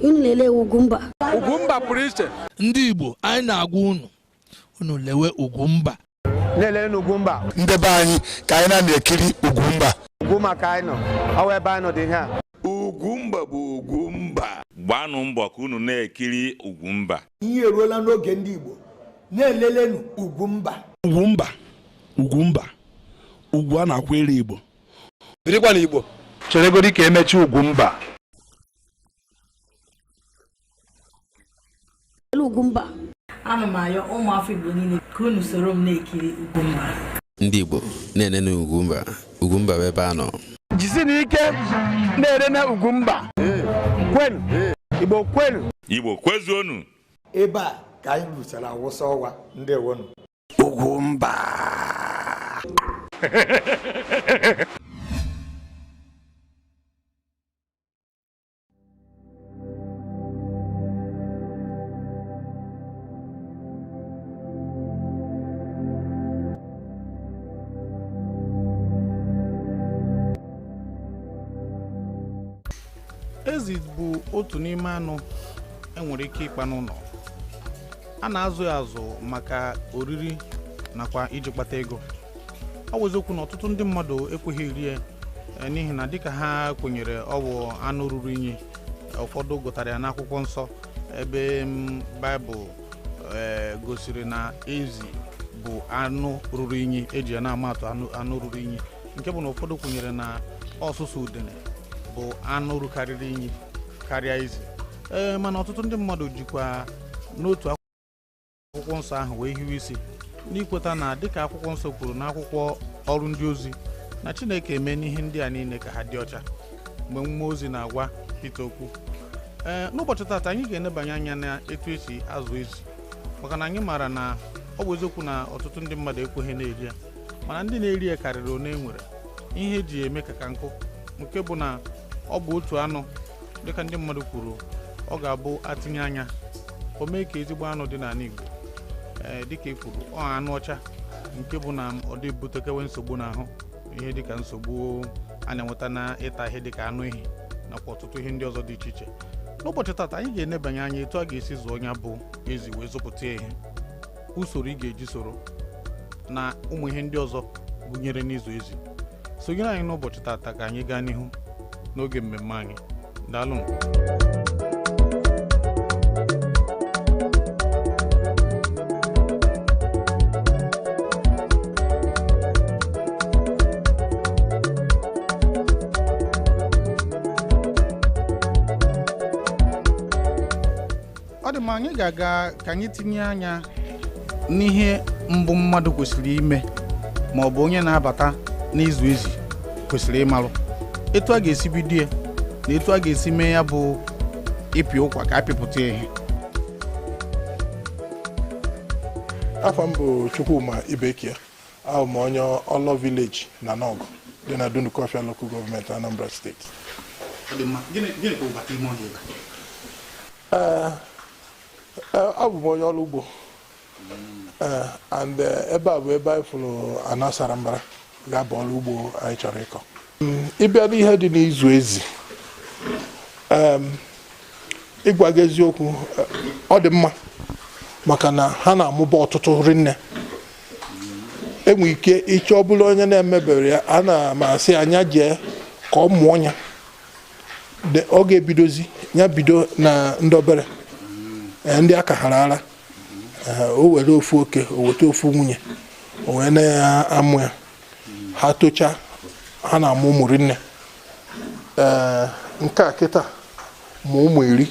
unu lelee Ugwumba. Ugwumba pụrụ iche. Ndị Igbo anyị na-agwa unu lewe Ugwumba. Lelee Ugwumba. Ndị be anyị ka anyị na-ekiri Ugwumba. Ugwumba ka anyị nọ. Ọ ebe anyị nọ dị ihe a. Ugwumba bụ Ugwumba. Gbanụ mbọ ka unu na-ekiri Ugwumba. Ihe eruola n'oge ndị Igbo na-elelenu Ugwumba. Ugwumba. Ugwu a na-akwere Igbo. Birikwa na Igbo. Cheregodi ka emechi Ugwumba. Ugwumba. Ana m ayọ ụmụafọ Igbo niile ka unu soro m na-ekiri Ugwumba. Ndị Igbo na-enene Ugwumba. Ugwumba bụ ebe a nọ. Jisini ike na-enene Ugwumba. Kwenu. Igbo kwenu. Igbo kwezuonu. Ebe a ka anyị rusara awụsa ọwa ndewonu. Ugwumba. Ezi bụ otu n'ime anụ enwere ike ịkpa n'ụlọ. A na-azụ ya azụ maka oriri nakwa iji kpata ego. Ọ bụ eziokwu na ọtụtụ ndị mmadụ ekweghị eri ya n'ihi na dịka ha kwenyere ọ bụ anụ ruru unyi. Ụfọdụ gụtara ya n'akwụkwọ nsọ ebe Baịbụl gosiri na ezi bụ anụ ruru unyi, eji ya na-ama atụ anụ ruru unyi, nke bụ na ụfọdụ kwenyere na ọsụsụ udene bụ anụ rukarịrị unyi karịa ezi. Mana ọtụtụ ndị mmadụ jikwa n'otu akwụkwọ nsọ ahụ wee hiwe isi n'ikweta na dịka akwụkwọ nsọ kwuru n'akwụkwọ ọrụ ndị ozi na Chineke eme n'ihe ndị a niile ka ha dị ọcha mgbe mmụọ ozi na-agwa Pita okwu. N'ụbọchị taata anyị ga-enebanye anya na etu esi azụ ezi, maka na anyị maara na ọ bụ eziokwu na ọtụtụ ndị mmadụ ekweghị na-eri ya, mana ndị na-eri ya karịrị one nwere ihe eji eme ka nkụ, nke bụ na ọ bụ otu anụ dịka ndị mmadụ kwuru ọ ga-abụ atinye anya o mee ka ezigbo anụ dị n'ala Igbo. Dịka ekwuru ọ anụ ọcha nke bụ na ọ dị butekewe nsogbu n'ahụ, ihe dịka nsogbu a na-enweta na ịta ihe dịka anụ ehi nakwa ọtụtụ ihe ndị ọzọ dị iche iche. N'ụbọchị taata anyị ga-enebanye anya etu a ga-esi zụọ ya bụ ezi wee zụpụta ihe, usoro ị ga-eji soro na ụmụ ihe ndị ọzọ gụnyere n'ịzụ ezi. Sonyere anyị n'ụbọchị taata ka anyị gaa n'ihu n'oge mmemme anyị. Daalụ. Ọ dị mma, anyị ga-aga ka anyị tinye anya n'ihe mbụ mmadụ kwesịrị ime ma ọ bụ onye na-abata n'ịzụ ezi kwesịrị ịmarụ etu a ga-esi bido ya na etu a ga-esi mee ya bụ ịpị ụkwa ka apịpụta ihe. Afọ m bụ Chukwuma Ibekia, ahụ m onye Ọlọ Village na Nọgụ dị na Dunukọfịa Local Government, Anambra State. Gịnị ka ụbata ime ọhịa ebe? Abụ m onye ọrụ ugbo and ebe a bụ ebe anyị fụrụ ana sara mbara ga-abụ ọrụ ugbo anyị chọrọ ịkọ. Ịbịa n'ihe dị n'izu ezi, ịgwa gị eziokwu, ọ dị mma maka na ha na-amụba ọtụtụ rinne. Enwe ike ịchọ ọbụla onye na-emebere ya, a na-amasị anya jee ka ọ mụọ ya, ọ ga-ebidozi ya bido na ndị obere ndị aka hara ara, o were ofu oke, o weta ofu nwunye, o wee na-amụ ya. Ha tocha, ha na-amụ ụmụ rinne. Nke a kịta ma ụmụ 10,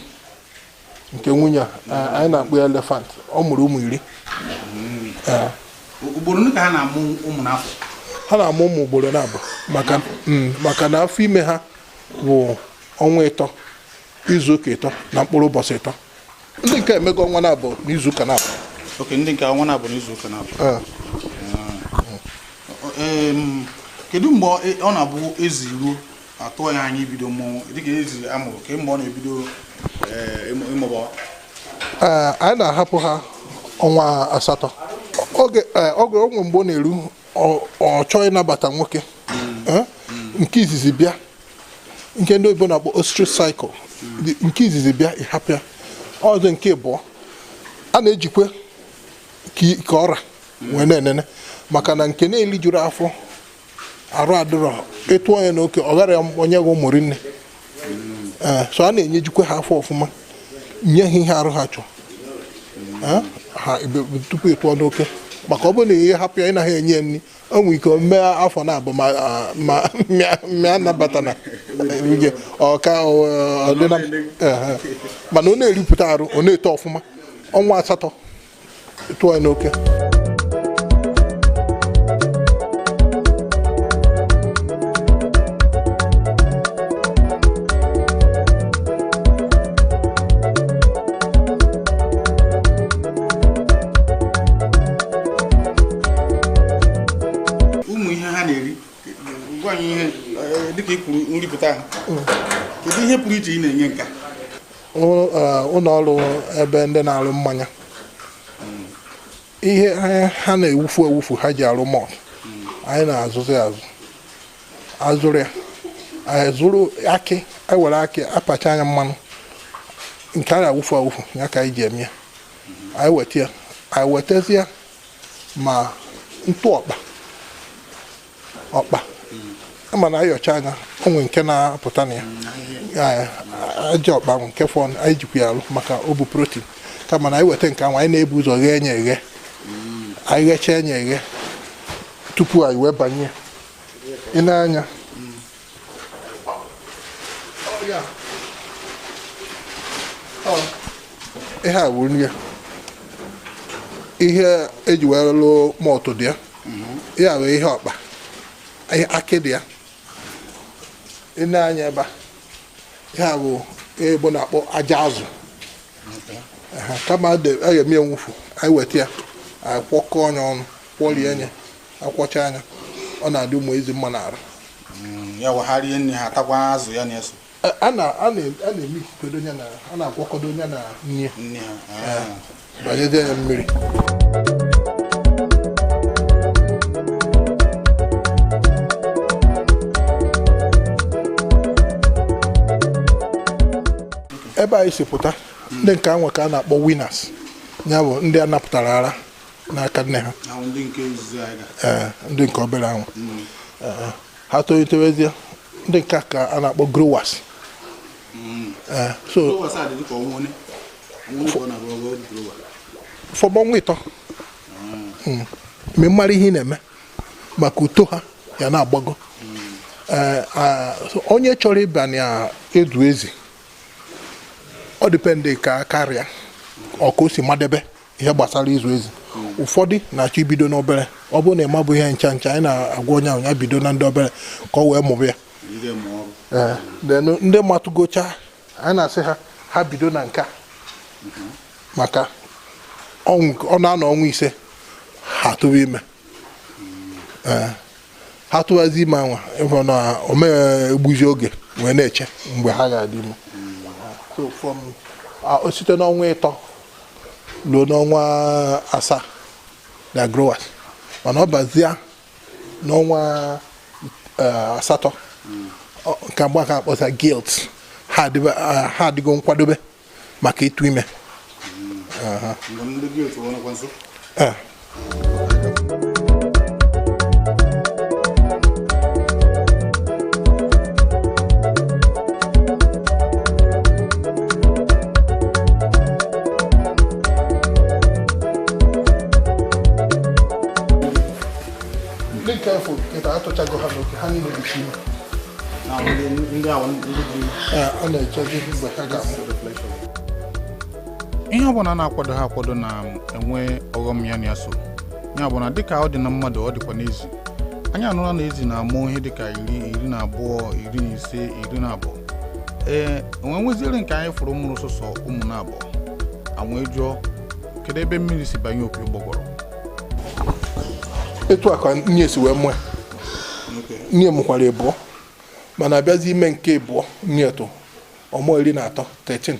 nke nwunye anyị na-akpọ ya elefant, ọ mụrụ ụmụ 10. Ugboro ole ka ha na-amụ ụmụ n'afọ? Ha na-amụ ụmụ ugboro na-abụ maka na afọ ime ha bụ ọnwa 3, izu ụka 3 na mkpụrụ ụbọchị 3. Ndị nke emego ọnwa na-abụ n'izu ụka na-abụ. Oke, ndị nke ọnwa na-abụ n'izu ụka na-abụ. Kedu mgbe ọ na-abụ ezi ruo atụọ ya anya ibido mmụọ dịka ezi amụrụ, ka mgbe ọ na-ebido ịmụba? Anyị na-ahapụ ha ọnwa 8. Oge onwe mgbe ọ na-eru ọ chọọ ịnabata nwoke nke izizi bịa, nke ndị oyibo na-akpọ ostrich cycle, nke izizi bịa ịhapụ ya ọzọ nke abụọ a na-ejikwe ka ọra wee na-enene maka na nke na-elijuru afọ arụ adịrọ ịtụ onye n'oke ọ gara onye gị ụmụ rinne so a na-enyejikwa ha afọ ọfụma nye ha ihe arụ ha chọọ ha tupu ịtụọ n'oke maka ọ bụrụ na ihe hapụ ya ị naghị enye nri o nwere ike mee afọ na-abụ ma mịa nabata na ọka ọdịna mana ọ na-eripụta arụ ọ na-eto ọfụma ọnwa 8 tụọ ya n'oke dịka ikwuru nripụta ha kedu ihe pụrụ iche ị na-enye nka ụlọ ọrụ ebe ndị na-arụ mmanya ihe ha na-ewufu ha ji arụ mọt anyị na-azụzi azụrụ ya azụrụ akị ewere akị apacha anya mmanụ nke a na-awufu ya ka anyị ji eme ya anyị weta ya anyị wetazi ya ma ntụ ọkpa mana ayọcha anya onwe nke na-apụta na ya aja ọkpa ahụ nke fọn anyị jikwa ya arụ maka ọ bụ protein kama na anyị weta nke ahụ anyị na-ebu ụzọ ghee nya eghe anyị ghechaa nya eghe tupu anyị wee banye ị na-anya ihe a bụ nri ya ihe eji wee lụọ mọtụ dị ya ya bụ ihe ọkpa akị dị ya ị na-anya ebe ya bụ ebe na-akpọ aja azụ kama a ga-eme nwụfu anyị weta ya anyị kwọkọ ọnya ọnụ kwọrie anya akwọcha anya ọ na-adị ụmụ ezi mma n'arụ ya wagharịa nri ha takwa azụ ya na-eso a na-eme ikodo ya na a na-agwọkọdo ya na nri ha banyezie ya mmiri ebe anyị si pụta ndị nke anwa ka a na-akpọ winners ya bụ ndị a napụtara ara n'aka nne ha ndị nke obere anwa ha tolitewezie ndị nke ka a na-akpọ growers so fọbọ nwa ịtọ mgbe mara ihe ị na-eme maka uto ha ya na-agbago onye chọrọ ịba na edu ezi ọ dịpendị ka karịa ọka o si madebe ihe gbasara ịzụ ezi ụfọdụ na-achọ ibido n'obere ọ bụrụ na ị mabụ ihe ncha anyị na-agwa onye ahụ ya bido na ndị obere ka ọ wee mụba ya ndị matụgocha anyị na-asị ha bido na nke a maka ọ na-anọ ọnwa 5 ha tụwa ime ha tụwazi ime anwa ịhụ na o mee egbuzi oge wee na-eche mgbe ha ga-adị ime so from site n'ọnwa 3 ruo n'ọnwa 7 na growers mana ọ bazie n'ọnwa 8 ka mgbe aka akpọsa guilt ha adịgo nkwadobe maka ịtụ ime atụchago ha n'oke ha niile dị ime a na-echezi mgbe ha ga-amụ ihe ọbụla na-akwado ha akwado na-enwe ọghọm ya na ya so ya bụ na dịka ọ dị na mmadụ ọ dịkwa n'ezi anyị anụla na ezi na-amụ ihe dịka 12, 15, 12 onwe nweziere nke anyị fụrụ mụrụ sọsọ ụmụ na abụọ anwụ jụọ kedu ebe mmiri si banye opi ụgbọgọrọ etu a ka nye si wee mụọ nye mụkwara abụọ mana abịazi ime nke abụọ nye eto ọmụ 13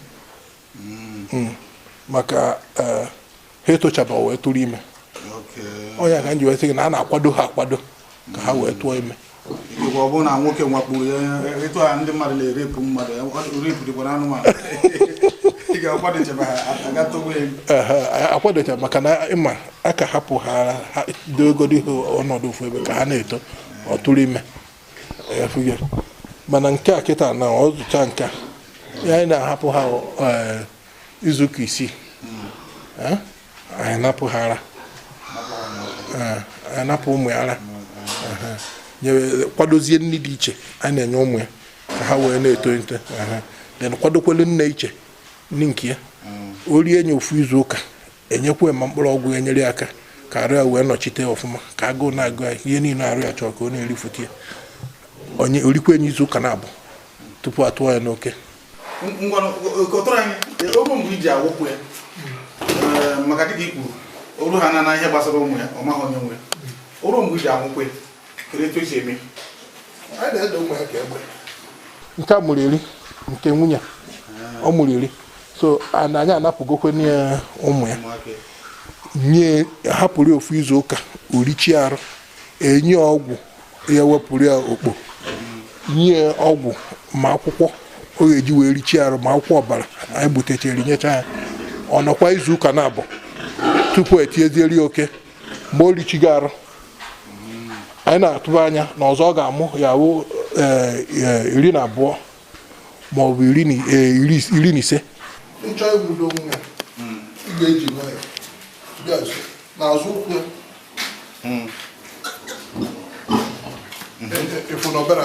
maka ha etochaba wee tụrụ ime onye ka nji wee sị gị na a na-akwado ha akwado ka ha wee tụọ ime ọ bụrụ na nwoke nwakpuru ya etu a ndị mmadụ na-erepụ mmadụ repu dịkwa n'anụmanụ ị ga-akwadochebe ha agatogbe akwadocha maka na ịma aka hapụ ha dogodi ọnọdụ ofu ebe ka ha na-eto ọ tụrụ ime mana nke a kịta na ọ zụcha nke ya anyị na-ahapụ ha izuụka 6 anyị napụ ha ara anyị napụ ụmụ ya ara kwadozie nri dị iche anyị na-enye ụmụ ya ka ha wee na-eto eto then kwadokwelu nne iche nri nke ya o rie enye ofu izu ụka enyekwa ma mkpụrụ ọgwụ ya nyere aka ka arụ ya wee nọchite ọfụma ka agụụ na-agụ ya ihe niile arụ ya chọrọ ka ọ na-erifute ya onye orikwa enye izu ụka na-abụ tupu atụọ ya n'oke oge mgbe iji awụpụ ya maka dịka ikwu oru ha na ihe gbasara ụmụ ya ọ maghị onye nwe oru mgbe iji awụpụ ya kedu etu esi eme nke a mụrụ eri nke nwunye ọ mụrụ eri so anyị anapụgokwe ya ụmụ ya nye hapụrụ ofu izu ụka orichi arụ enye ọgwụ ya wepụrụ ya okpo nye ọgwụ ma akwụkwọ o ga-eji wee richi arụ ma akwụkwọ ọbara anyị gbutechara nyecha ya ọ nọkwa izu ụka na-abụ tupu etiezieri oke mgbe o richigo arụ anyị na-atụba anya na ọzọ ọ ga-amụ ya wụ 12 ma ọ bụ 15. Nchọ egbudo onwe ya ị ga-eji nwayọ n'azụ ụkwụ efu na ọbara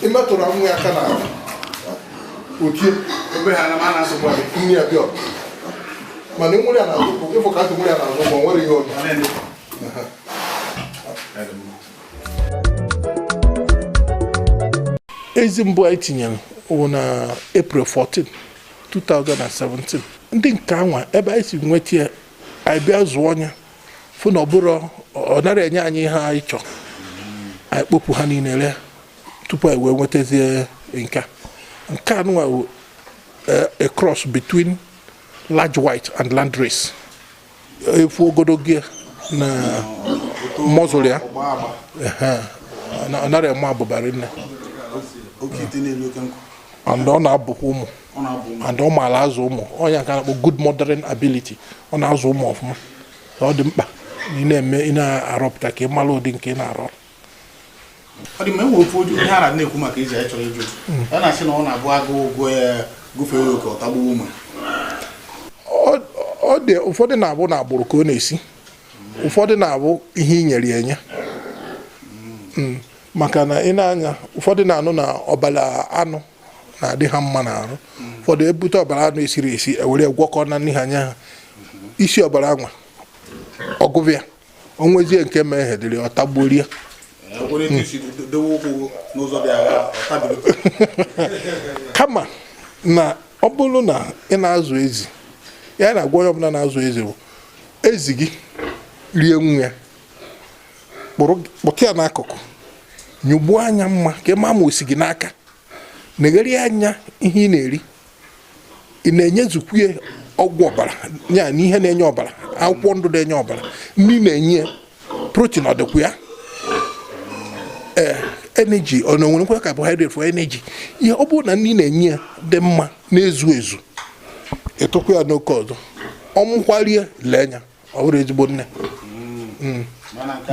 ị metụrụ nwa ya aka na otie ebe ha na asụkwa nri ya bịa mana ị nwere ya n'azụ ụkwụ ịfụ ka atụ nwere ya n'azụ ụkwụ nwere ihe ọzọ ezi mbụ anyị tinyere wụ na April 14, 2017 ndị nke anwa ebe anyị si nweta ya anyị bịa zụọ ọnya fụ na ọ nara enye anyị ihe anyị chọrọ anyị kpopụ ha niile ree tupu anyị wee nwetazie nke anụnwa wụ a cross between large white and landrace efu ogologo na muzzle ya ọ nara eme abụbara nne and ọ na-abụkwa ụmụ and ọ maara azụ ụmụ onye nke na-akpọ good mothering ability ọ na-azụ ụmụ ọfụma ọ dị mkpa ị na-arọpụta ka ị mara ụdị nke ị na-arọ ọ dị mma enwe ofu ihe a na-ekwu maka iji anyị chọrọ ịjụ ọ na-asị na ọ na-abụ agụụ gụọ ya gụfee oke ọ tagbuo ụmụ ọ dị ụfọdụ na-abụ na agbụrụ ka ọ na-esi ụfọdụ na-abụ ihe i nyere ya enye maka na ị na-anya ụfọdụ na-anụ na ọbara anụ na-adị ha mma n'arụ ụfọdụ ebute ọbara anụ esiri esi ewere gwọkọ na n'ihe anya ha isi ọbara anwa ọgụvịa onwezie nke meghedịrị ọ tagbuorie kama na ọ bụrụ na ị na-azụ ezi ya na-agwa onye ọbụla na-azụ ezi bụ ezi gị rie nwa ya kpụta ya n'akụkụ nyụgbuo anya mma ka ịma ma osi gị n'aka negharịa anya ihe ị na-eri ị na-enyezukwu ọgwụ ọbara ya na ihe na-enye ọbara akwụkwọ ndụ na-enye ọbara nri na-enye protein ọ dịkwa ya energy ọ na-enwere nkwa carbohydrate for energy ihe ọ bụrụ na nri na-enye ya dị mma na-ezu ezu ịtụkwa ya n'oke ọzọ ọmụkwarie lee anya ọ bụrụ ezigbo nne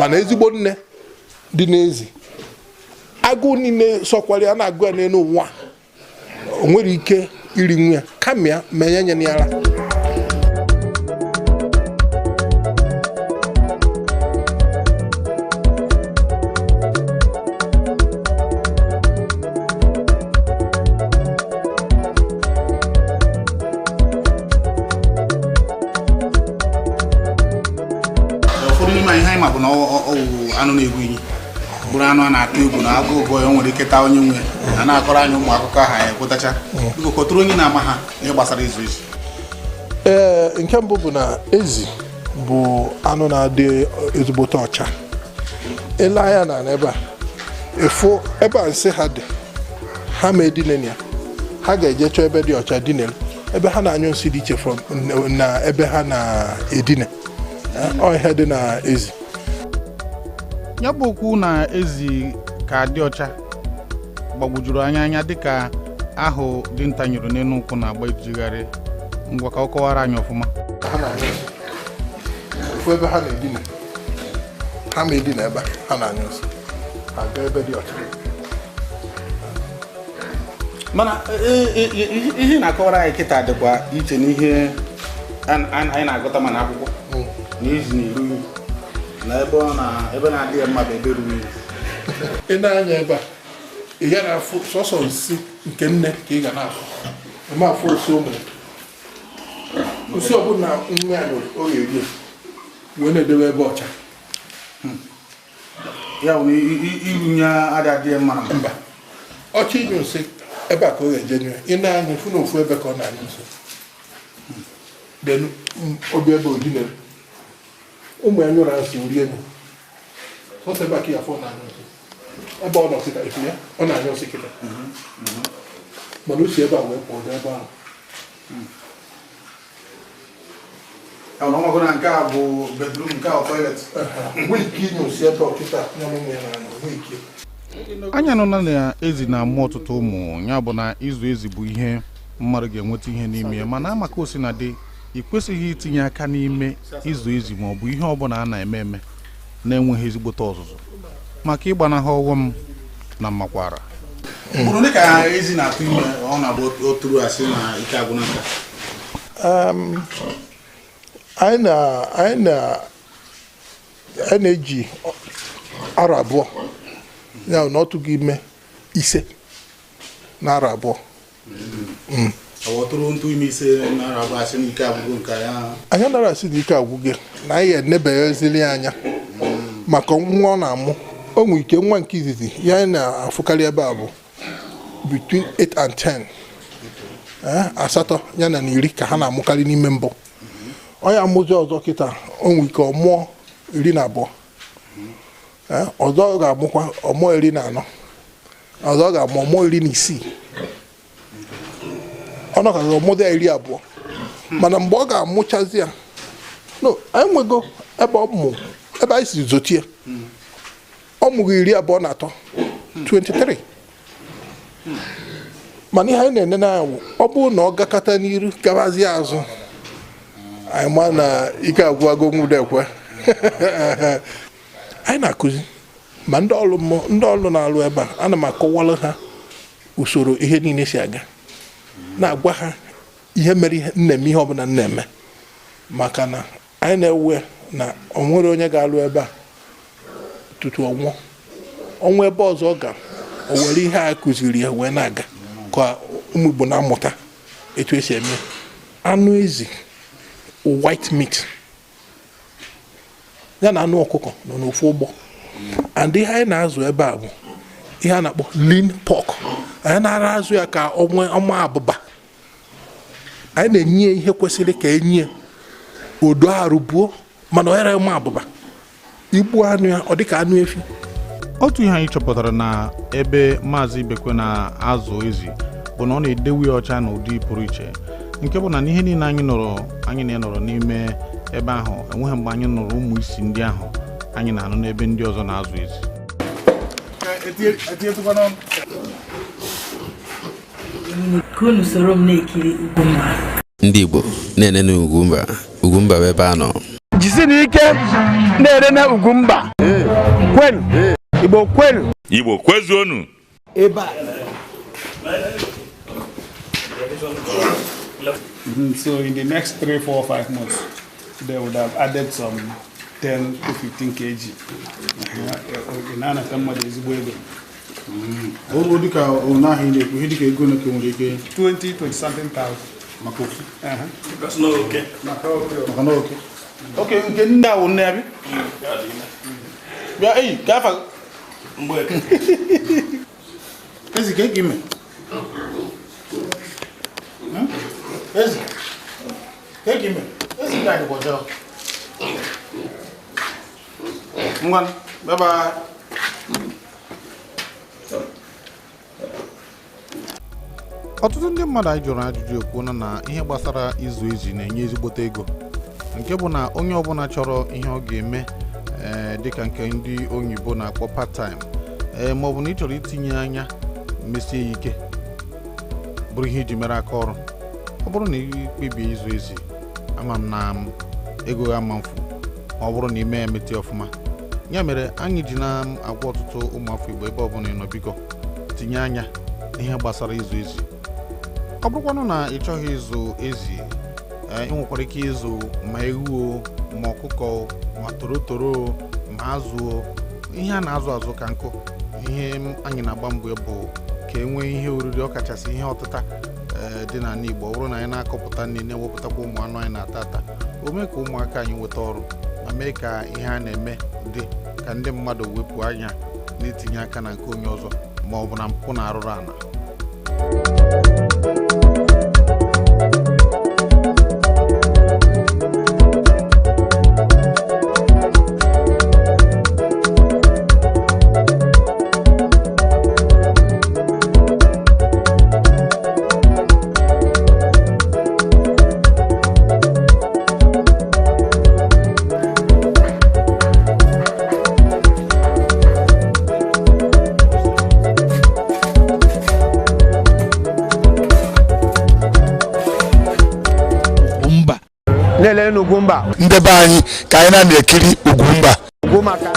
mana ezigbo nne dị n'ezi agụụ niile sọkwara ya na-agụ ya n'elu ụwa o nwere ike iri nwa ya kama ya ma ya nye ya ara ụfọdụ n'ime ihe anyị ma bụ na ọwụ anụ na-egwu iyi bụrụ anụ a na-atụ egwu na agụ ụbọ ya nwere ike taa onye nwe a na-akọrọ anyị ụmụ akụkọ aha ya ekwetacha biko kọtụrụ onye na-ama ha ihe gbasara izu ezi. Nke mbụ bụ na ezi bụ anụ na-adị ezigbote ọcha ele anya na ebe a efu ebe a nsị ha dị ha ma edinene ya ha ga-eje chọọ ebe dị ọcha dinere ebe ha na-anyụ nsị dị iche from na ebe ha na-edina ọ ihe dị na ezi. Ya bụ okwu na ezi ka dị ọcha gbagwojuru anya dịka ahụ dinta nyụrụ n'elu nkwụ na-agba ijigharị ngwa ka ọ kọwara anyị ọfụma. Ha na-anyụ nsị ofu ebe ha na-edina ha ma edina ebe ha na-anyụ nsị ha gaa ebe dị ọcha. Mana ihe na-akọwara anyị kịta dịkwa iche n'ihe anyị na-agụta mana akwụkwọ na ezi na-eru unyi na ebe na-adịghị mmadụ ebe ruru unyi. Ị na-anya ebe a ị ga na-afụ sọsọ nsị nke nne ka ị ga na-afụ ma afụ nsị ụmụ nsị ọbụla nwa ya ọ ga-eri wee na-edewe ebe ọcha. Ya bụ irunye adịghị mma na mba ọcha ịnyụ nsị ebe a ka ọ ga-eje nyụọ. Ị na-anya fụ na ofu ebe ka ọ na-anyụ nsị den obi ebe odinere ụmụ ya nyụrụ nsị ori enu sọsọ ebe a ka ya afọ na-anyụ nsị ebe ọ nọ kịta efu ya ọ na-anyụ nsị kịta mana o si ebe a wee pụọ ebe ahụ. ọnọgụ na nke a bụ bedroom nke a toilet. Nwee ike ịnyụ nsị ebe ọkịta ya ụmụ ya na-anyụ nwee ike. Anyị anụla na ezi na-amụ ọtụtụ ụmụ, ya bụ na ịzụ ezi bụ ihe mmadụ ga-enweta ihe n'ime ya, mana amaka o si na dị ị kwesịghị itinye aka n'ime ịzụ ezi ma ọ bụ ihe ọbụla a na-eme na-enweghị ezigbote ọzụzụ maka ịgbanahụ ọghọm na mmakwara. Bụrụ dị ka ezi na-atụ ime ọ na-abụ oturu asị na ike agwụ n'aka. Anyị na-eji arọ abụọ ya na ọtụghị ime ise na arọ abụọ. Anyị nara asị na ike agwụgị na anyị enebeghazili anya maka nwa ọ na-amụ. O nwere ike nwa nke izizi ya anyị na-afụkarị ebe a bụ between 8 and 10 asatọ ya na 10 ka ha na-amụkarị n'ime mbụ. Onye amụzi ọzọ kịta o nwere ike ọ mụọ 12 ọzọ ga-amụkwa ọmụọ 14 ọzọ ga-amụ ọmụọ 16 ọ nọkara ọmụdị 20 mana mgbe ọ ga-amụchazi ya no anyị nwego ebe anyị si zotie ọ mụrụ 23 23 mana ihe anyị na-ene n'anya ọ bụrụ na ọ gakọta n'iru gabazie azụ anyị ma na ike agwụgo nwudekwe. Anyị na-akụzi ma ndị ọrụ na-alụ ebe a ana m akọwara ha usoro ihe niile si aga na-agwa ha ihe mere nna-eme ihe ọbụla nna-eme maka na anyị na-ewe na o nwere onye ga-alụ ebe a tutu ọnwụ ebe ọzọ ọ ga o were ihe a kụziri ya wee na-aga ka ụmụ Igbo na-amụta etu esi eme anụ ezi white meat ya na anụ ọkụkọ nọ n'ofu ụgbọ and ihe anyị na-azụ ebe a bụ ihe a na-akpọ lean pork. Anyị na-ara azụ ya ka ọma abụba. Anyị na-enye ihe kwesịrị ka enye odo arụ buo mana ọ yara ọma abụba igbu anụ ya ọ dị ka anụ efi. Otu ihe anyị chọpụtara na ebe Maazị Ibekwe na-azụ ezi bụ na ọ na-edewe ọcha n'ụdị pụrụ iche nke bụ na n'ihe niile anyị na-enọrọ n'ime ebe ahụ enweghị mgbe anyị nụrụ ụmụ isi ndị ahụ anyị na-anụ n'ebe ndị ọzọ na-azụ ezi. Unu soro m na-ekiri Ugwumba. Ndị Igbo na-enene Ugwumba. Ugwumba bụ ebe a nọ. Jisi n'ike na-enene Ugwumba. Kwenu Igbo kwenu. Igbo kwezuonu. ebe a. So in the next 3, 4, 5 months, they would have added some 10 to 15 kg. Inana kama ezigbo ego. Ogo dịka ụna ahụ na-ekwu ihe dịka ego na-ekwu nwere ike 20 something thousand. maka ofu. Because no okay. Maka no okay. Okay, nke ndị ahụ nne abi. Bịa eyi ka afa mgbe ezi ka ime. Ezi ka ime. Ezi ka dị kwọjọ. Ngwan, bye bye. ọtụtụ ndị mmadụ anyị jụrụ ajụjụ ekwuona na ihe gbasara ịzụ ezi na-enye ezigbote ego, nke bụ na onye ọbụla chọrọ ihe ọ ga-eme dịka nke ndị oyibo na-akpọ part time ma ọ bụ na ị chọrọ itinye anya mesie ya ike bụrụ ihe iji mere aka ọrụ. Ọ bụrụ na ikpebie ịzụ ezi, ama m na ego ga ama mfu ma ọ bụrụ na ime ya emeti ọfụma. Ya mere anyị ji na-agwa ọtụtụ ụmụafọ Igbo ebe ọbụla ị nọ, biko tinye anya ihe gbasara ịzụ ezi. Ọ bụrụkwanụ na ị chọghị ịzụ ezi, ị nwekwara ike ịzụ ma ewu ma ọkụkọ ma torotoro ma azụ. Ihe a na-azụ azụ ka nkụ. Ihe anyị na-agba mbọ bụ ka e nwee ihe oriri, ọkachasị ihe ọtịta dị n'ala Igbo. Ọ bụrụ na anyị na-akọpụta nri, na-ewepụtakwa ụmụ anụ anyị na-ata ata, o mee ka ụmụaka anyị nweta ọrụ ma mee ka ihe a na-eme dị ka ndị mmadụ wepụ anya na-etinye aka na nke onye ọzọ ma ọ bụ na mpụ na arụrụ ana. Nele n'Ugwumba. Ndị be anyị ka anyị na-ekiri Ugwumba. Ugwumba ka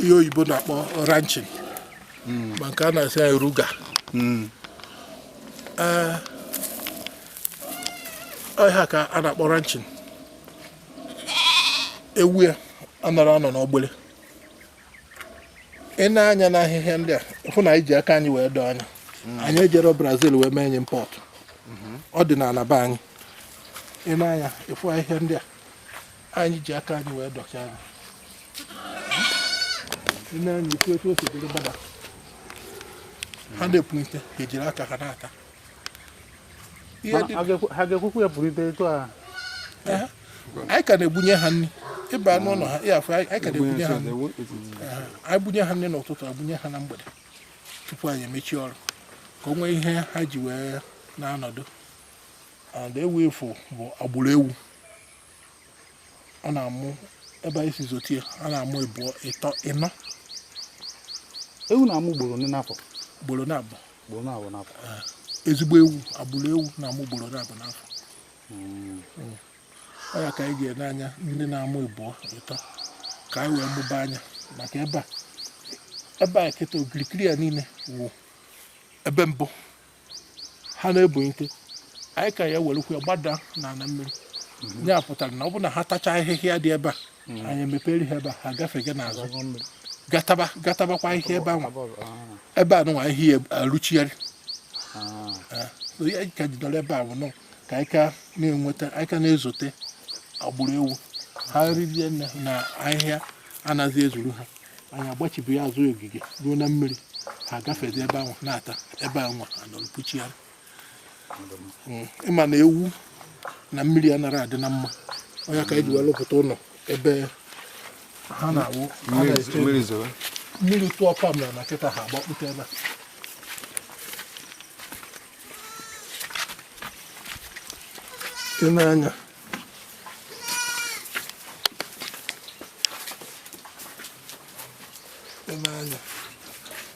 ihe oyibo na-akpọ ranching ma nke a na-asị ya ruga. Ọhịa ka a na-akpọ ranching. Ewu ya anọrọ n'ogbele. Ị na-anya n'ahịhịa ndị a, hụ na anyị ji aka anyị wee dọọ anya. Anyị ejere Brazil wee mee import. Ọ dị n'ala be anyị. Ị na-anya ịfụ ahịhịa ndị a, anyị ji aka anyị wee dọchaa anya. Ina ni ko to se dele bada hande punite ke jira ka kanata hage kuku ya punite to a ai ka na ebunye ha nni ịba n'ụlọ ha ya afọ ai ka na ebunye ha ai bunye ha nni n'ụtụtụ abunye ha na mgbede tupu anyị emechi ọrụ ka o nwee ihe ha ji wee na-anọdụ. And ewu efu bụ agbụrụ ewu. Ọ na-amụ ebe anyị si zotie, a na-amụ ịbụọ ịtọ ịnọ. Ewu na-amụ ugboro n'afọ. Ugboro n'abụ. Ugboro n'abụ n'afọ. Ezigbo ewu, agbụrụ ewu na-amụ ugboro n'abụ n'afọ. Ọ ya ka anyị ga-ene anya ndị na-amụ ịbụọ ịtọ ka anyị wee mụba anya maka ebe a kịta okirikiri ya niile wụ ebe mbụ ha na-ebunite. Anyị ka ya werekwa gbada n'ala mmiri. Ya pụtara na ọ bụ na ha tacha ahịhịa dị ebe a, anyị emepere ha ebe a, ha gafege n'azụ gatabakwa ahịhịa ebe ahụ. Ebe a nụnwa ahịhịa arụchigharị. Ya ka jidere ebe a bụ nọ ka anyị ka na-enweta, anyị ka na-ezote agbụrụ ewu. Ha rizie nne na ahịhịa anaghị ezuru ha, anyị agbachibu ya azụ ogige ruo na mmiri, ha gafezi ebe ahụ na-ata ebe a nwa anọrọ puchigharị. Ịma na ewu na mmiri anara adị na mma. Onye ka eji wee lụpụta ụlọ ebe ha na-awụ mmiri tụọ pam na kịta ha agbakpụta ebe a. Ị na-anya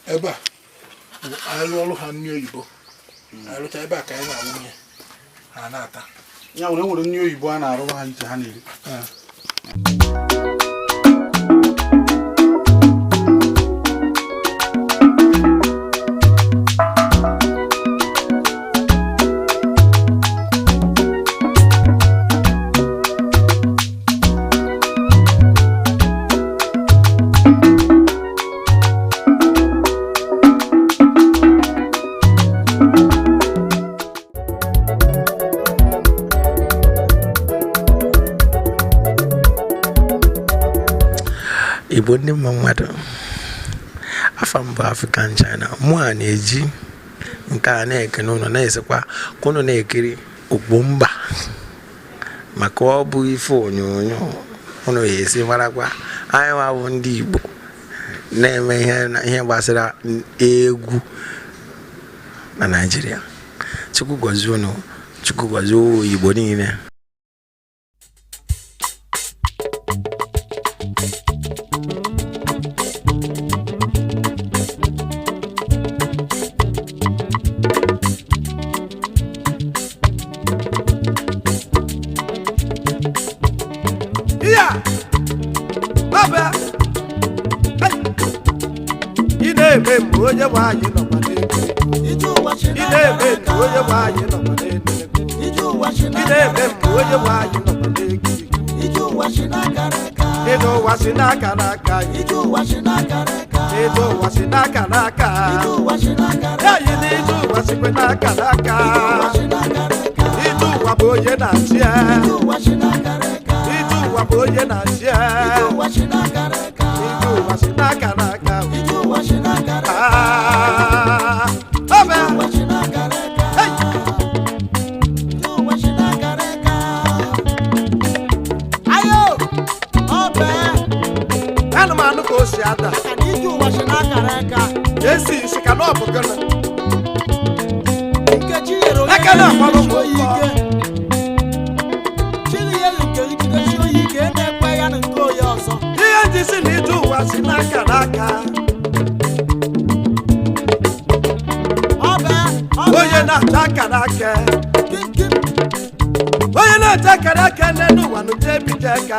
ebe a bụ anyị ọrụ ha nri oyibo. Anyị lụcha ebe a ka anyị na-awụnye ha na-ata. Ya nwere nri oyibo a na-arụ ha nche ha na-eri. Igbo ndị mmadụ afa mbụ African China mụ a na-eji nke a na-ekene ụnụ na-esekwa ka ụnụ na-ekiri Ugwumba maka ọ bụ ife onyonyo ụnụ ya esi marakwa anyị wabụ ndị Igbo na-eme ihe gbasara egwu na Naịjirịa. Chukwu gọzie ụnụ, Chukwu gọzie Igbo niile. Onye nwanyị nọ ma na-ego ide-eme nke onye nwanyị nọ ma na-ego ide-eme nke onye nwanyị nọ ma na-ego ịdụ ụwa si n'aka n'aka ịdụ ụwa si n'aka n'aka ya yi na ịdụ ụwa sikwe n'aka n'aka ịdụ ụwa bụ onye na-achị ya ịdụ ụwa bụ onye na-achị ya ịdụ ụwa si n'aka n'aka anụmanụ ka o si ada esi isi ka n'ọbụ gana aka na-akpọrọ ụkwụ ihe ndị si na ije ụwa si n'aka n'aka onye na-achọ akara aka onye na-achọ akara aka n'elu ụwa n'ụdị ebido aka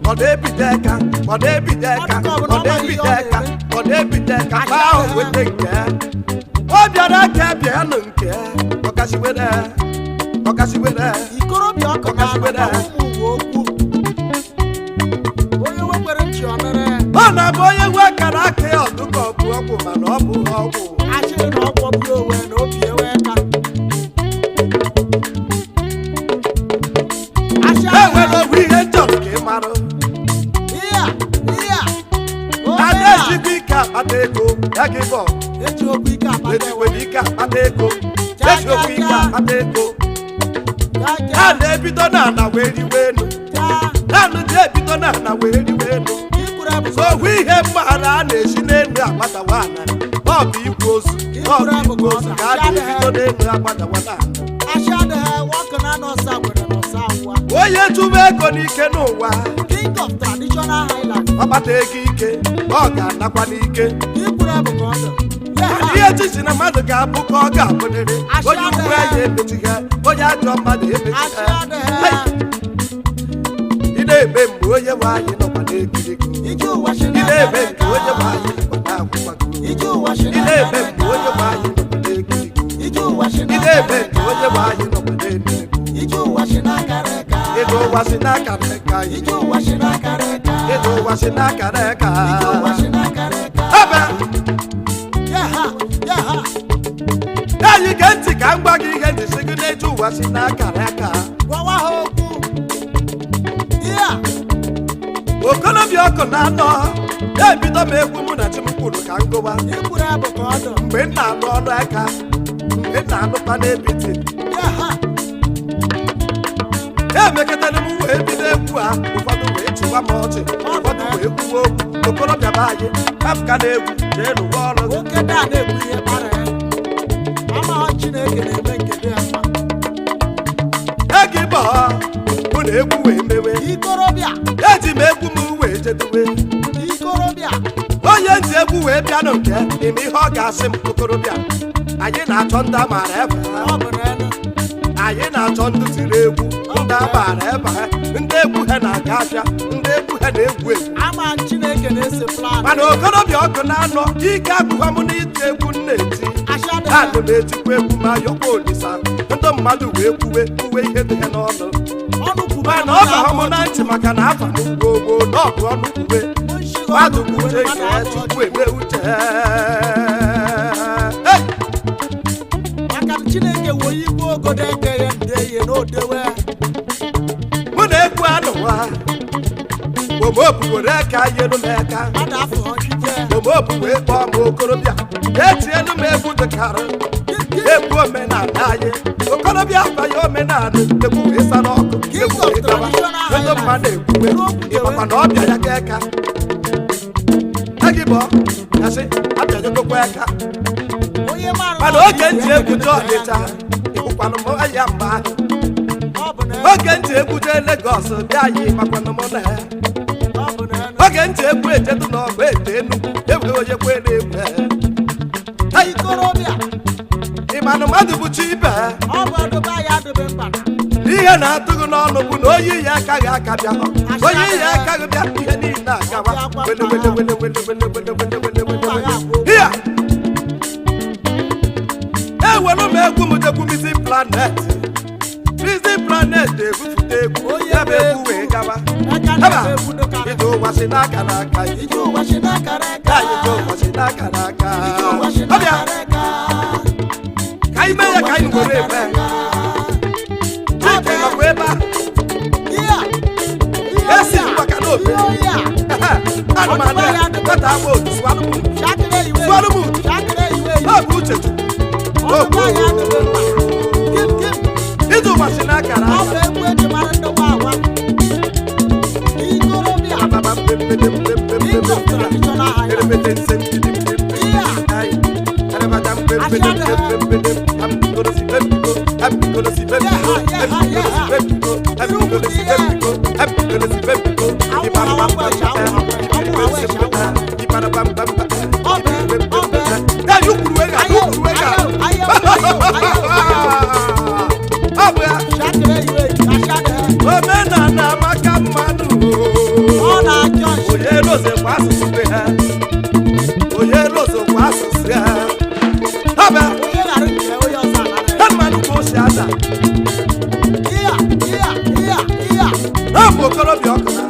ọ na-ebido aka ọ na-ebido aka ọ na-ebido aka ọ na-ebido aka ma ahụ weta nke ọ bịara aka bịa nụ nke ọkasiwere ọ na-abụ onye nwe akara aka ya ọdụka ọ bụ ọgwụ mana ọ bụ ọgwụ enwere ogwu ihe chọrọ ka ị mara a na-ejikwa ike akpata ego ya gị bọ ejikwere ike akpata ego ejiokwu ike akpata ego a na-ebido n'ala wee riwe elu naanụ ji ebido n'ala wee riwe elu so ogwu ihe mgbaghara a na-esi n'elu agbadawa ala ọ bụ igwe ozu ka a na-ebido n'elu agbadawa n'ala onye tụba ego n'ike n'ụwa ọkpata ego ike ọ ga-anakwa n'ike ihe chichi na mmadụ ga-abụ ka ọ ga-abụrịrị onye ukwu ya emechiga onye ajọ mmadụ emechiga ị na-eme mgbe onye nwe anyị nọkwa na-ekiri ị na-eme mgbe onye nwe anyị nọkwa na-akwụkwọ ị na-eme mgbe onye nwe anyị nọkwa na-ekiri ị na-eme mgbe onye nwe anyị nọkwa na-ekiri ịdụ ụwa si n'aka n'aka ịdụ ụwa si n'aka n'aka ịdụ ụwa si n'aka n'aka anyị ga-ntị ka m gwa gị ihe ndị si gị n'ịdụ ụwa si n'aka n'aka okolobịa ọkụ na-anọ na-ebido m egwu mụ na Chimkwuru ka m gụwa mgbe m na-anụ ọrụ aka mgbe m na-anụkwa n'ebiti emekọtara m wee bido egwu a ụfọdụ wee chịwa m ọchị ụfọdụ wee kwuo okwu okorobịa be anyị afụka na-egwu jee n'ụwa ọrụ egi bọ mụ na egwu wee mewe eji m egwu m wee jedowe onye ntị egwu wee bịa nụ nke ime ihe ọ ga-asị m okorobịa anyị na-achọ ndị amaara ebe anyị na-achọ ndị tiri egwu ndị amaara ebe ndị egwu ha na-aga afịa ndị egwu ha na-egwu mana okorobịa ọkụ na-anọ ike agụwa m n'iti egwu na-eti adị m etikwa egwu ma yọkwa olisa ndị mmadụ wee kwuwe uwe ihe dị ha n'ọnụ mana ọ baha m na ntị maka na afa m gbogbo n'ọbụ ọnụ kwuwe mmadụ kwuche nke ya tupu eme uche mụ na egwu anụwa omobu were aka yelu m eka omobu wee kpọọ m okorobịa etielu m egwu dịkarị egwu omenala anyị okorobịa abanye omenala egwu wee sa n'ọkụ egwu wee gawa ego mmadụ ekwuwe ịmakwa na ọbịa ya ga eka egibọ gasị abịanyegokwa eka mana oge ntị egwu je Ọnịcha ịbụkwanụ m ya mgbe ahụ oge ntị egwu je Legọs bịa anyị makwanụ m na ya oge ntị egwu ejedu n'ọgụ ete Enugu egwu onye kwe na-egwu ịmanụ mmadụ bụ chi ibe ihe na-atụghị n'ọnụ bụ na oyi ya akaghị aka bịa onye ihe akaghị bịa ihe niile agawa ya ewelu m egwu m jekwu Music Planet ebufute egwu ya bụ egwu wee gawa ije ụwa si n'aka n'aka ije ụwa si n'aka n'aka ọbịa ka ime ya ka anyị nwere ebe chike nọkwa ebe a esi mgbaka n'obe anụmanụ ya kọta agba otu sụalụmụ ọ bụ uche ije ụwa si n'aka n'aka omenala maka mmadụ onye rozekwa asụsụ be ha onye rozekwa asụsụ ha ọbịa mmadụ ka o si ada ha bụ okorobịa ọkụ na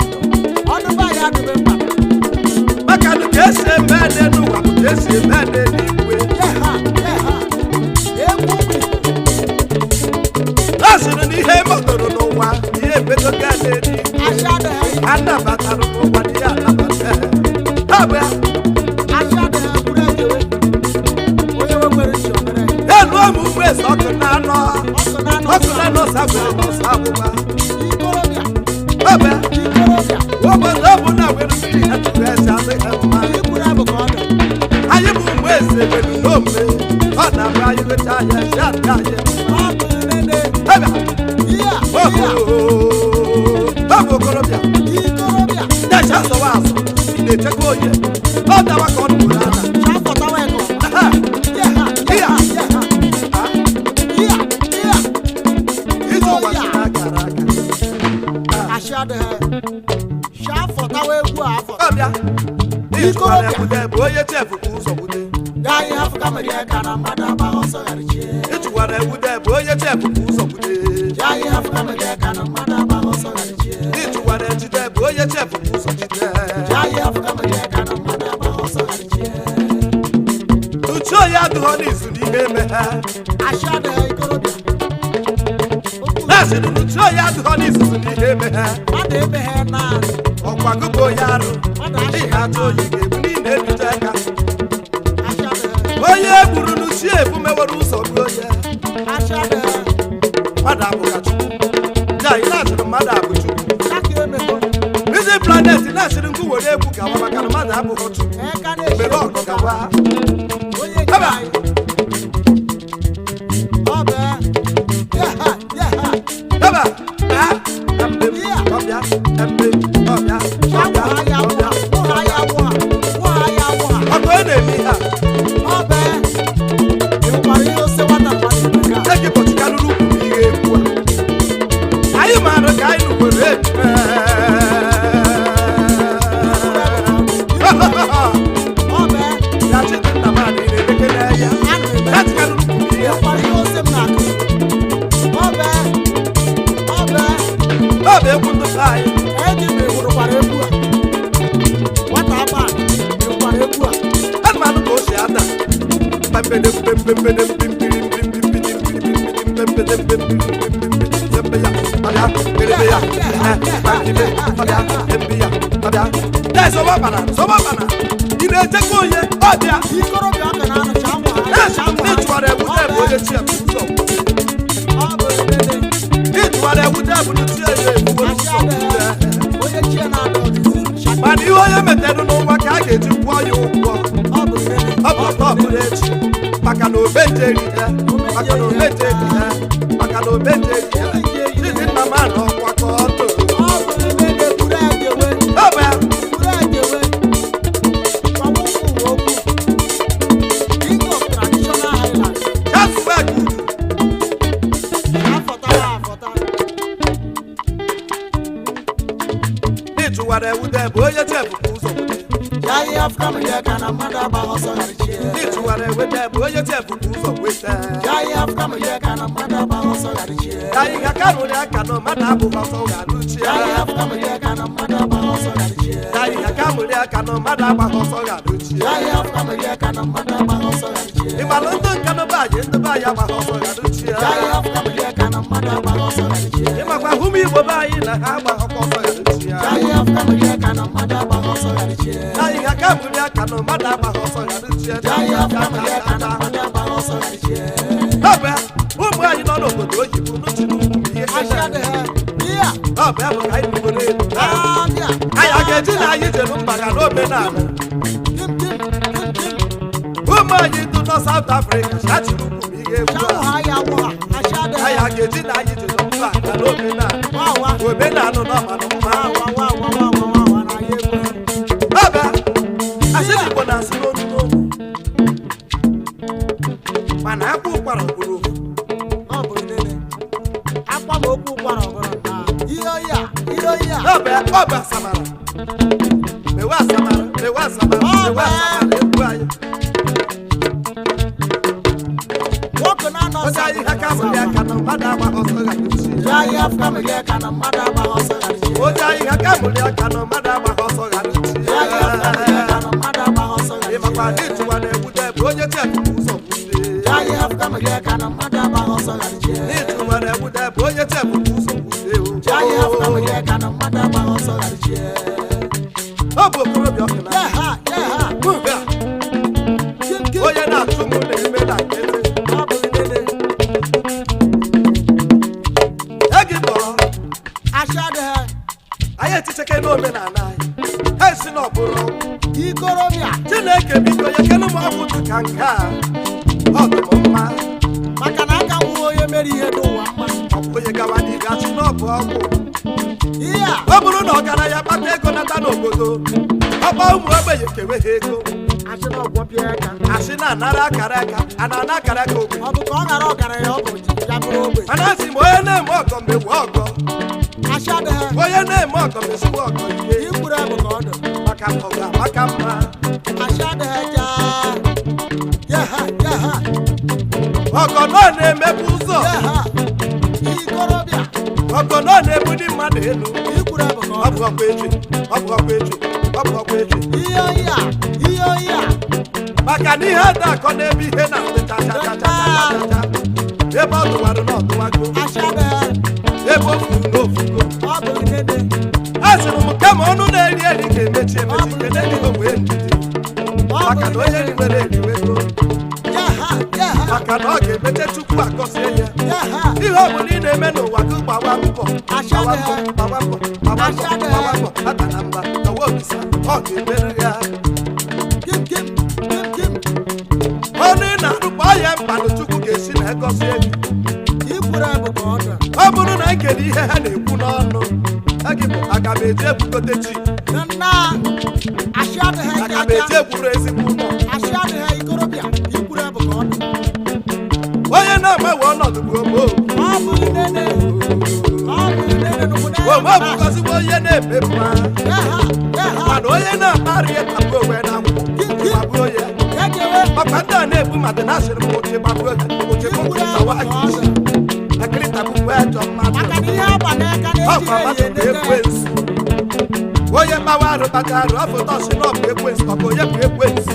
maka na ka esi eme ede n'ụwa bụ ka esi eme ede n'igwe a sịrị na ihe mọtoro n'ụwa ihe ebedoga n'eluigwe anabatara n'ụwa na ihe anabata ọbịa eluo m ugbo eze ọkụ na-anọ sabụrụ n'ọsọ abụba ọbịa obodo ọbụla nwere mmiri ha tụrụ eze adịghị mma anyị bụ ụmụ eze mere n'ome ọ na-abụ anyị wecha anya esi adị anyị ọ bụ okorobịa na-eche asọwa asọ ị na-echekwa onye ọ dawa ka ọ nụrụ ada ije ụwa si n'akara aka ọbịa ijukwara ekwute bụ onye chefu bụ ụzọ gwute ijukwara ekwute bụ onye chefu bụ ụzọ gwute ijukwara ejide bụ onye chefu bụ ụzọ jide uche onye adịghọ n'izu n'ihe eme ha na-asịrị na uche onye adịghọ n'izu n'ihe eme ha ọkwa gụbụ onye arụ ihe atụ oyi ga-ebu niile ebite aka onye egburu n'uchi ebu mewere ụzọ gbuo onye mmadụ abụka Chukwu ya ị na-asịrị mmadụ abụ Chukwu Music Planet na-asịrị nkwu were egwu gawa maka na mmadụ abụghị Chukwu mere ọgụ gawa anyị maara ka anyị nwere ọbịa dee soba bana ị na-echekwa onye ọbịa ikorobịa ọka na-anụcha akwa ịchụwara ewute bụ onye chi ebu ụzọ ịchụwara ewute bụ chi ya ebubo ụzọ mana ihe onye metere n'ụwa ka a ga-eji kwụọ ya ụgwọ ọ bụ ọtọ ọbụla echi maka na obejeri ya maka na obejeri ya maka na obejeri ya chidi nna m anọ ọkwa ka ọ tụrụ ịchụwara ewute bụ onye chefupu ụzọ ịchụwara ewute bụ onye chefupu ụzọ weta anyị ga-akanụrị aka na mmadụ abụghị ọsọ ga-alụchi anyị ga-akamụrị aka na mmadụ agbaghị ọsọ ga-alụchi ịmalụ ndị nkanụba anyị ndị be anyị agbaghị ọsọ ga-alụchi ịmakwa hụmụ igbo be anyị na ha agbaghị ọsọ ga-alụchi anyị ga-akamụrị aka na mmadụ agbaghị ọsọ ga-alụchi ọbịa ụmụ anyị nọ n'obodo oyibo n'uche n'ugwu ihe ọbịa bụ ka anyị n'obodo elu anyị a ga-eji na anyị jere mba ga n'omenala ụmụ anyị ndụ nọ South Africa chachiri ugwu bụ ihe egwu anyị a ga-eji na anyị jere mba ga n'omenala omenala n'ọmanụ mma ọbịa asị na Igbo na-asị n'onu n'onu mana akwa ụkwara ọbụrụ ọbịa samara mewe asamara egwu anyị ọcha anyị ha kamụrị aka na mmadụ agbaghị ọsọ ga-alụchi ọcha anyị ha kamụrị aka na mmadụ agbaghị ọsọ ga-alụchi ịmakwa ndị ịchụwa na-ewute bụ onye chefupu ụzọ n'ịchụwa na-ewute bụ onye chefupu ụzọ ọ bụ okorobịa ọkụna onye na-achụ m na-eme na nkịtị egi kpọrọ anyị eticheke n'omenala anyị esi na ọbụrụ ikorobịa Chineke biko ya kenu m ọgwụ ka nke a ọ dị m mma maka na aka nwụ onye mere ihe n'ụwa mma ọ bụ onye gawa n'ihu achị na ọbụ ọgwụ ọ bụrụ na ọgaranya kpata ego nata n'obodo ọkpa ụmụ ogbenye kewe ha ego asị na-anara akara aka a na-ana akara aka ogbe mana asị m onye na-eme ọgọ mewe ọgọ onye na-eme ọgọ mesiwe ọgọ ihe maka ọgọ amaka mma ọgọ nọ na-emepe ụzọ ọgọ nọ na-ebu ndị mmadụ elu ọ bụ ọkwa eji maka na ihe ada akọ n'ebe ihe na-adịchachachachacha ebe ọ tụwara na ọtụwago ebe o furu n'ofugo a sịrị m kama ọnụ na-eri eri ga-emechi kede dị onwe ndidi maka na onye riwere eriwego maka na ọ ga-emeche Chukwu akọsie ya ihe ọ bụla ị na-eme n'ụwa gị gbawa mbọ ata na mba kawa obisa ọ ga-emere ya ọnụ ị na-arụkpa ya mkpanụ Chukwu ga-esi na egosie gị ọ bụrụ na nkele ihe ha na-ekwu n'ọnụ aga m eji ebugote chi aga m eji egburu ezigbo ụlọ onye na-agbanwe ọnọdụ bụ ome bụgozigbo onye na-eme mma mana onye na-akparị ịkpagbu onwe na nkwụ onye ọkwa ndị a na-ebu mmadụ na asịrị m oche gbagbu oche kpụkpụtawa akịrịtabụkwe ajọ mmadụ ọkwa mmadụ bụ ekwensu onye mgbawa arụ kpata arụ ọfụta ọsị na ọ bụ ekwensu ọkwa onye bụ ekwensu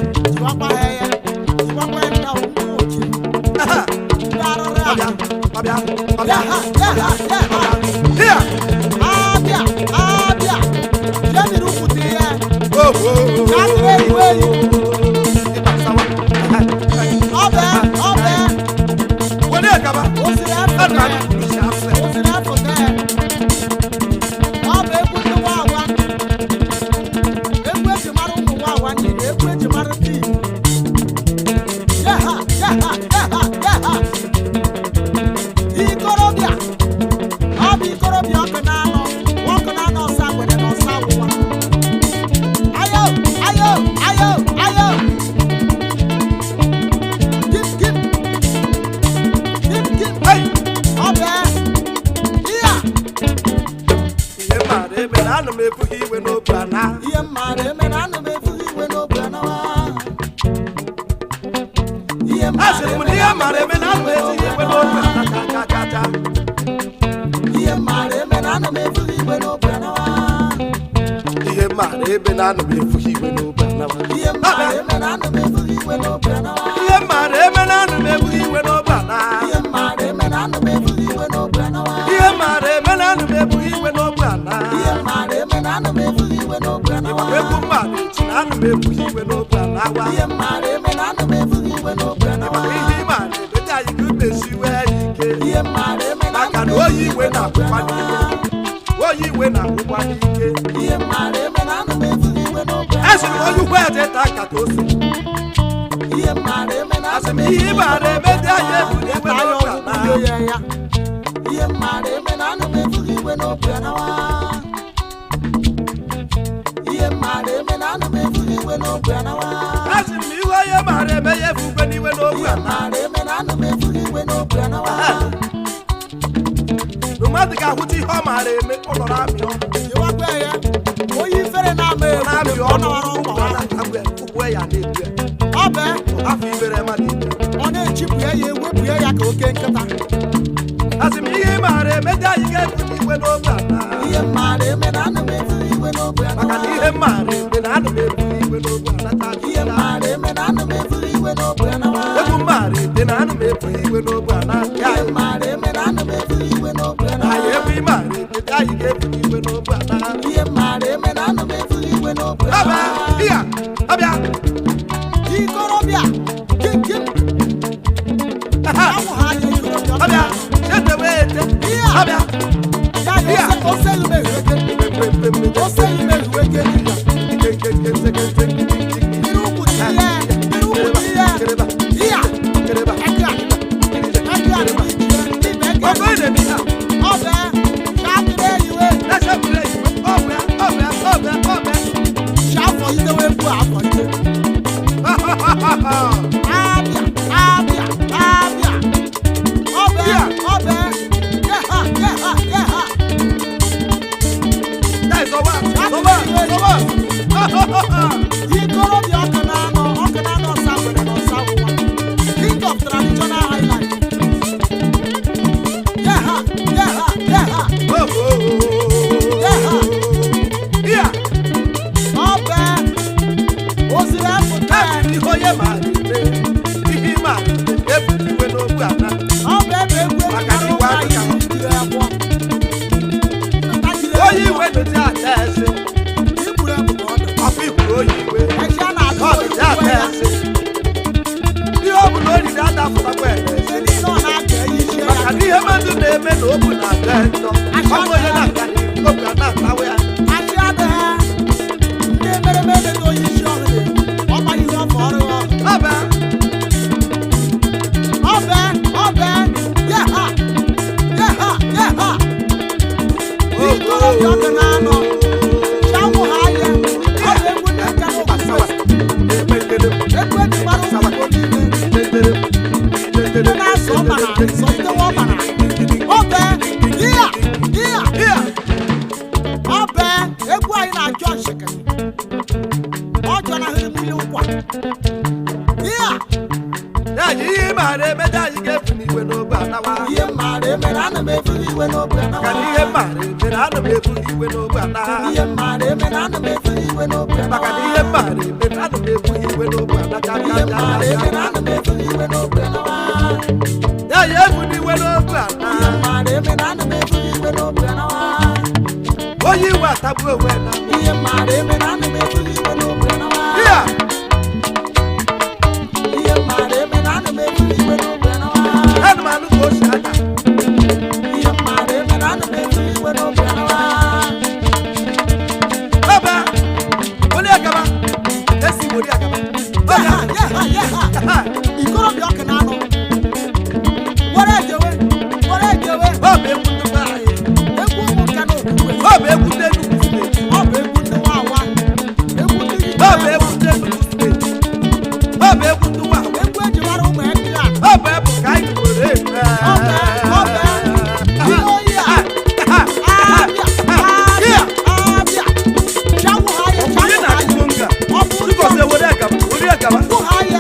anụ ka o si ada ihe mmadụ ebe na anụ na-efu igwe n'obi awa ọba onye agaba esi wori agaba ikorobịa ọkụ na anụ were ejewe ọ bụ egwu ndị be anyị egwu ụmụ nka na okwukwe ọ bụ egwu ndị Enugu steeti ọ bụ egwu ndị nwawa egwu ndị ọ bụ egwu ndị Enugu steeti ọ bụ egwu ndị nwa egwu ejiwara ụmụ ekiri a ọ bụ egwu ka anyị were eme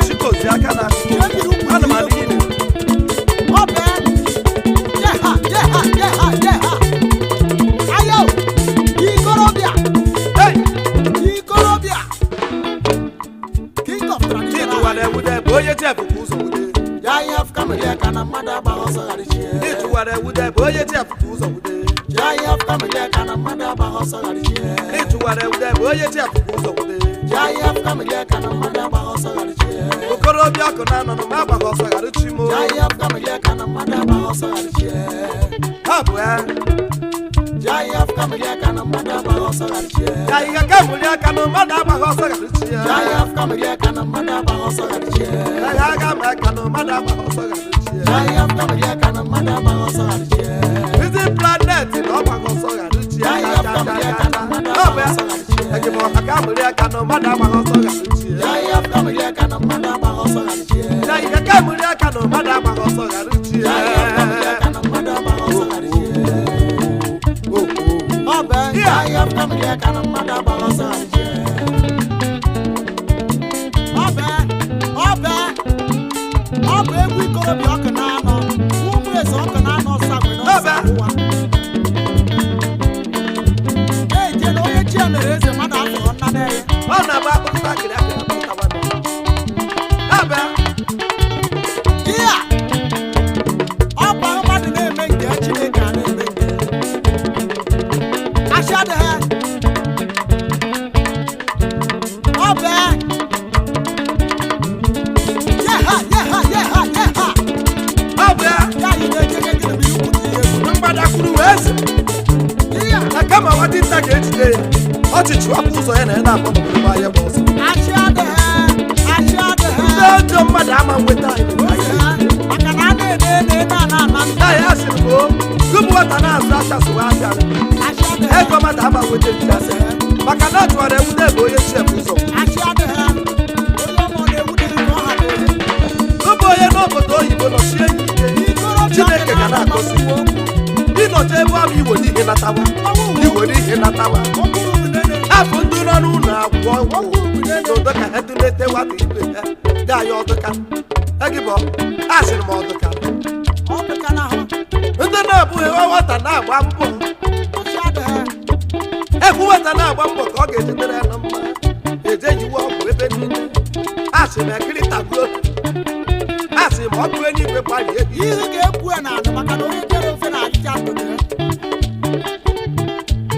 Chikozi aka na ana m adịghị onye chef bụ ụzọ wude ya ihe afkameli ka na mmadụ agbaghị ọsọ ghara ichie ịtụwara ewude bụ onye chef bụ ụzọ wude ya ihe afkameli ka na mmadụ agbaghị ọsọ ghara ichie ịtụwara ewude bụ onye chef bụ ụzọ wude ya ihe afkameli ka na mmadụ agbaghị ọsọ ghara ichie okorobịa ọkụ na anọ ma agbaghị ọsọ ghara chi mo ya ihe afkameli ka na mmadụ agbaghị ọsọ ghara ichie ha bụ ya ya ihe afkameli ka na mmadụ agbaghị ọsọ ghara ichie ya ihe ka mụli aka na mmadụ agbaghị ọsọ ghara chi ya ihe afkameli ka na mmadụ agbaghị ọsọ ghara ichie ya ihe aga ma aka na mmadụ agbaghị ọsọ ghara chi ya ihe afkameli ka na mmadụ agbaghị ọsọ ghara ichie Visit Planet na ọgbaghị ọsọ ghara chi ya ihe afkameli ka na mmadụ agbaghị ọsọ ghara ichie ege ma aka mụli aka na mmadụ agbaghị ọsọ ghara chi ya ihe afkameli ka na mmadụ agbaghị ọsọ ghara ichie ya ihe ka mụli aka na mmadụ agbaghị ọsọ ghara chi ya ihe afkameli ka na mmadụ agbaghị ọsọ ghara ichie ọbẹ ya ihe afkameli ka na mmadụ agbaghị ọsọ ghara ichie ọ bụ egwu ikorobịa ọkụ na-anọ ụmụ eze ọkụ na-anọ sagwe n'ọsọ ụwa eje na onye chi mere eze mmadụ afọ nna na-eye ọ na-agba akpụkpọ akịrị akịrị akpụkpọ ihe a ọ bụ mmadụ na-eme nke Chineke a na-eme nke asị adịghị ọ bụ mgbadakwuru wee sị na kama nwata ga-ejide ya ọchịchị wapụ ụzọ ya na ya na-akpọ n'obodo ahịa bụ ọzọ ndị ọjọọ mmadụ ama nweta anyị asịrị m tupu nwata na-azụ acha sụwa acha ego mmadụ ama nweta ndị asị maka na atụwara ewude bụ onye chef ụzọ tupu onye n'obodo oyibo nọchie Chineke ga na-akọsi ịnọcha ebe ahụ iwe n'ihe natawa afọ ndị nọ n'ụlọ akwụkwọ n'ụdọ ka ha dulete nwata ibe ha ga ya ọdụka egibọ asịrị m ọdụka ndị na-abụghị nwata na-agba mbọ egwu nwata na-agba mbọ ka ọ ga-ejidere ya na mma eje yiwe ọgwụ ebe niile asị m ekiri tabuo asị ma ọ bụ eluigwe gbalie ihe ga-ekwu ya n'ala maka na onye kere ofe na achịcha ndụdụ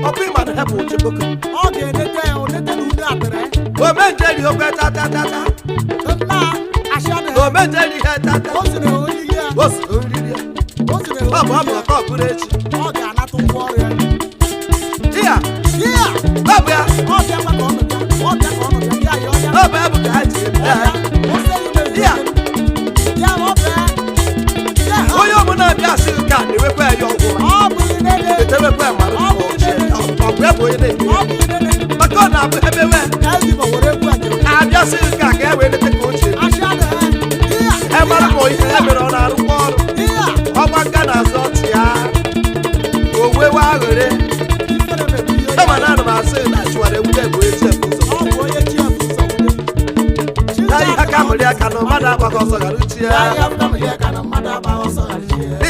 ọkụ ịma na ha bụ ocheboko ọ ga-enete ya onete na ude atịrị omenjeri okwe tatata omenjeri ihe tata o siri oriri ya o siri oriri ya ọ bụ ọka ọbụrụ echi ọ ga-anata ụgwọ ọrụ ya iya ọ bụ ya ọ bịa ka ọ nụbịa ya ya ọya ọ bụ ya bụ ka ha ji eme ya iya onye ọbụla bịa asị nke a na-ewekwa ya ọgwụ etewekwa ya mara ọ bụ ebe onye na-eme maka ọ na-abụ emewe abịasị nke a ka e wee lete ka ochie e mara ma ihe e mere ọ na-arụkwa ọrụ ọgba nga na-azụ ọchị ya o wewe aghụrị kama na ana m asị na achụwara ewude bụ echi ebu ụzọ ya ihe aka mụrụ aka na mmadụ agbaghị ọsọ ghara uchi ya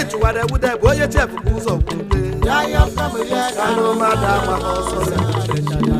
ịchụwara ewude bụ onye chef bụ ụzọ kwute ka na mmadụ agbaghị ọsọ ghara